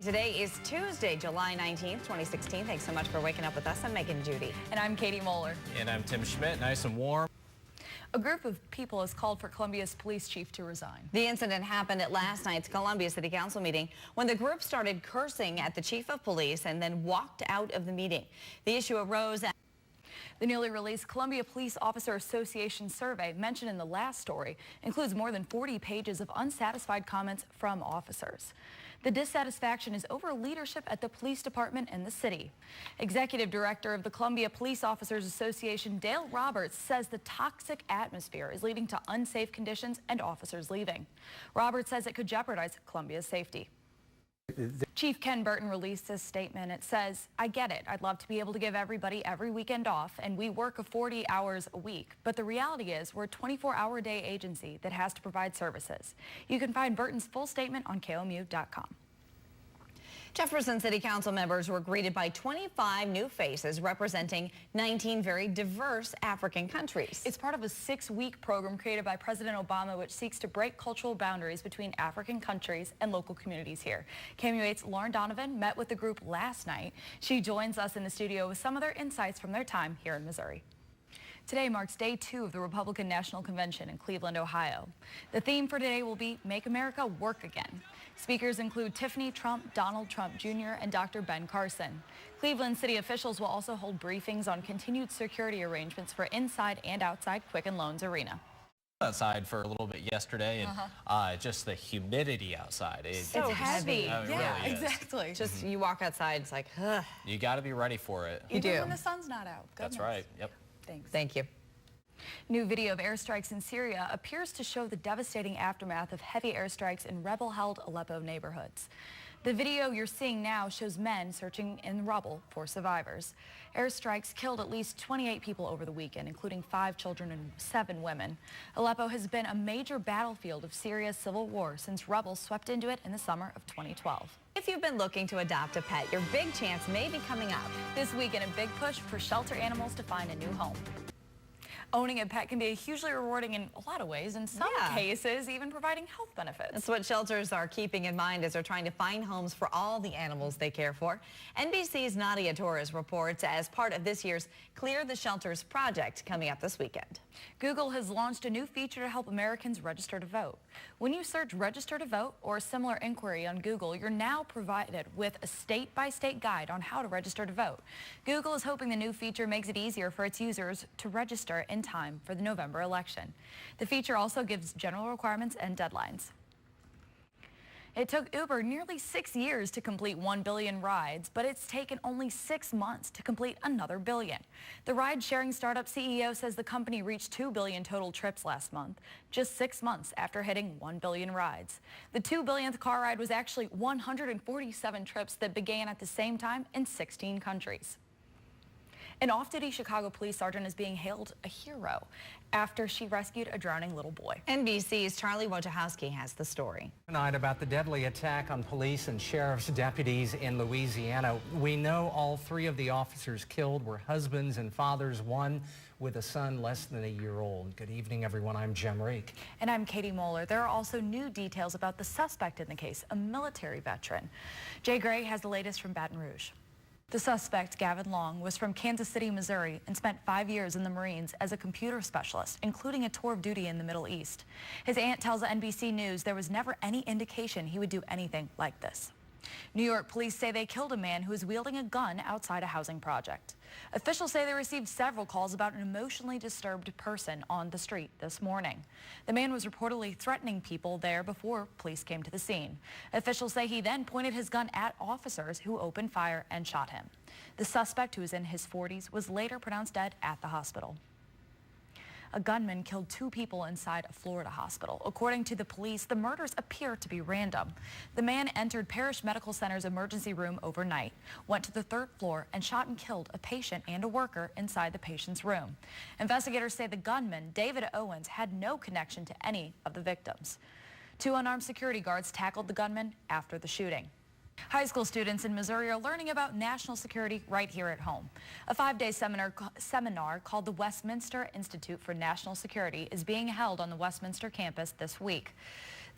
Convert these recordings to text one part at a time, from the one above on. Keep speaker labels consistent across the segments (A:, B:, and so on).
A: Today is Tuesday, July 19th, 2016. Thanks so much for waking up with us. I'm Megan Judy.
B: And I'm Katie Moeller.
C: And I'm Tim Schmidt. Nice and warm.
B: A group of people has called for Columbia's police chief to resign.
A: The incident happened at last night's Columbia City Council meeting when the group started cursing at the chief of police and then walked out of the meeting. The issue arose at
B: the newly released Columbia Police Officer Association survey mentioned in the last story includes more than 40 pages of unsatisfied comments from officers. The dissatisfaction is over leadership at the police department and the city. Executive Director of the Columbia Police Officers Association, Dale Roberts, says the toxic atmosphere is leading to unsafe conditions and officers leaving. Roberts says it could jeopardize Columbia's safety. Chief Ken Burton released this statement. It says, "I get it. I'd love to be able to give everybody every weekend off, and we work 40 hours a week. But the reality is we're a 24-hour-a-day agency that has to provide services." You can find Burton's full statement on KOMU.com.
A: Jefferson City Council members were greeted by 25 new faces representing 19 very diverse African countries.
B: It's part of a 6-week program created by President Obama, which seeks to break cultural boundaries between African countries and local communities here. KOMU8's Lauren Donovan met with the group last night. She joins us in the studio with some of their insights from their time here in Missouri. Today marks day 2 of the Republican National Convention in Cleveland, Ohio. The theme for today will be Make America Work Again. Speakers include Tiffany Trump, Donald Trump Jr., and Dr. Ben Carson. Cleveland city officials will also hold briefings on continued security arrangements for inside and outside Quicken Loans Arena.
C: Outside for a little bit yesterday, and just the humidity outside.
B: It's heavy.
C: Yeah, really
B: exactly.
A: Just you walk outside, it's like, ugh.
C: You got to be ready for it.
B: You do. When the sun's not out.
C: That's right. Yep.
B: Thanks.
A: Thank you.
B: New video of airstrikes in Syria appears to show the devastating aftermath of heavy airstrikes in rebel-held Aleppo neighborhoods. The video you're seeing now shows men searching in rubble for survivors. Airstrikes killed at least 28 people over the weekend, including 5 children and 7 women. Aleppo has been a major battlefield of Syria's civil war since rebels swept into it in the summer of 2012.
A: If you've been looking to adopt a pet, your big chance may be coming up.
B: This weekend, a big push for shelter animals to find a new home. Owning a pet can be hugely rewarding in a lot of ways, in some cases even providing health benefits.
A: That's what shelters are keeping in mind as they're trying to find homes for all the animals they care for. NBC's Nadia Torres reports as part of this year's Clear the Shelters project coming up this weekend.
B: Google has launched a new feature to help Americans register to vote. When you search register to vote or a similar inquiry on Google, you're now provided with a state-by-state guide on how to register to vote. Google is hoping the new feature makes it easier for its users to register in time for the November election. The feature also gives general requirements and deadlines. It took Uber nearly 6 years to complete 1 billion rides, but it's taken only 6 months to complete another billion. The ride-sharing startup CEO says the company reached 2 billion total trips last month, just 6 months after hitting 1 billion rides. The 2 billionth car ride was actually 147 trips that began at the same time in 16 countries. An off-duty Chicago police sergeant is being hailed a hero after she rescued a drowning little boy.
A: NBC's Charlie Wojciechowski has the story.
D: Tonight about the deadly attack on police and sheriff's deputies in Louisiana. We know all 3 of the officers killed were husbands and fathers, one with a son less than a year old. Good evening, everyone. I'm Jem Reek.
B: And I'm Katie Moeller. There are also new details about the suspect in the case, a military veteran. Jay Gray has the latest from Baton Rouge. The suspect, Gavin Long, was from Kansas City, Missouri, and spent 5 years in the Marines as a computer specialist, including a tour of duty in the Middle East. His aunt tells NBC News there was never any indication he would do anything like this. New York police say they killed a man who was wielding a gun outside a housing project. Officials say they received several calls about an emotionally disturbed person on the street this morning. The man was reportedly threatening people there before police came to the scene. Officials say he then pointed his gun at officers who opened fire and shot him. The suspect, who is in his 40s, was later pronounced dead at the hospital. A gunman killed 2 people inside a Florida hospital. According to the police, the murders appear to be random. The man entered Parrish Medical Center's emergency room overnight, went to the 3rd floor, and shot and killed a patient and a worker inside the patient's room. Investigators say the gunman, David Owens, had no connection to any of the victims. 2 unarmed security guards tackled the gunman after the shooting. High school students in Missouri are learning about national security right here at home. A 5-day seminar called the Westminster Institute for National Security is being held on the Westminster campus this week.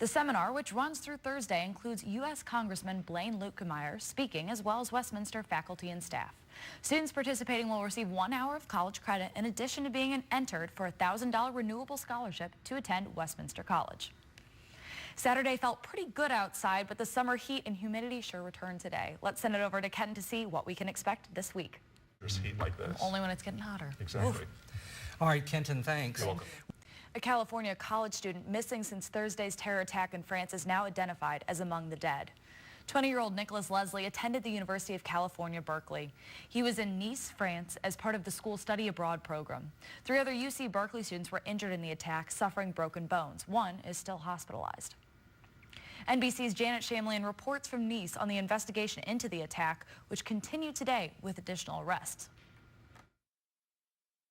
B: The seminar, which runs through Thursday, includes U.S. Congressman Blaine Luetkemeyer speaking, as well as Westminster faculty and staff. Students participating will receive 1 hour of college credit in addition to being entered for a $1,000 renewable scholarship to attend Westminster College. Saturday felt pretty good outside, but the summer heat and humidity sure return today. Let's send it over to Kenton to see what we can expect this week.
E: There's heat like this.
B: Only when it's getting hotter.
E: Exactly.
B: Oof.
D: All right, Kenton, thanks.
E: You're welcome.
B: A California college student missing since Thursday's terror attack in France is now identified as among the dead. 20-year-old Nicholas Leslie attended the University of California, Berkeley. He was in Nice, France, as part of the school study abroad program. 3 other UC Berkeley students were injured in the attack, suffering broken bones. One is still hospitalized. NBC's Janet Shamlian reports from Nice on the investigation into the attack, which continued today with additional arrests.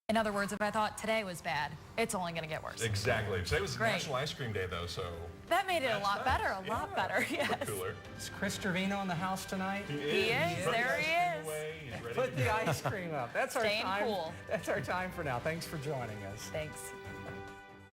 B: In other words, if I thought today was bad, it's only going to get worse.
E: Exactly. Today was
B: Great.
E: National Ice Cream Day, though, so
B: That made it a
E: that's
B: lot
E: nice.
B: better, a lot better, yes.
E: cooler.
D: Is Chris Trevino in the house tonight?
E: He
B: is.
E: Put the
B: There
E: ice
B: he
E: cream
B: is.
E: away. He's ready
D: Put
E: to
D: the
E: go.
D: ice cream up. That's our
B: Staying
D: time.
B: cool.
D: That's our time for now. Thanks for joining us.
B: Thanks.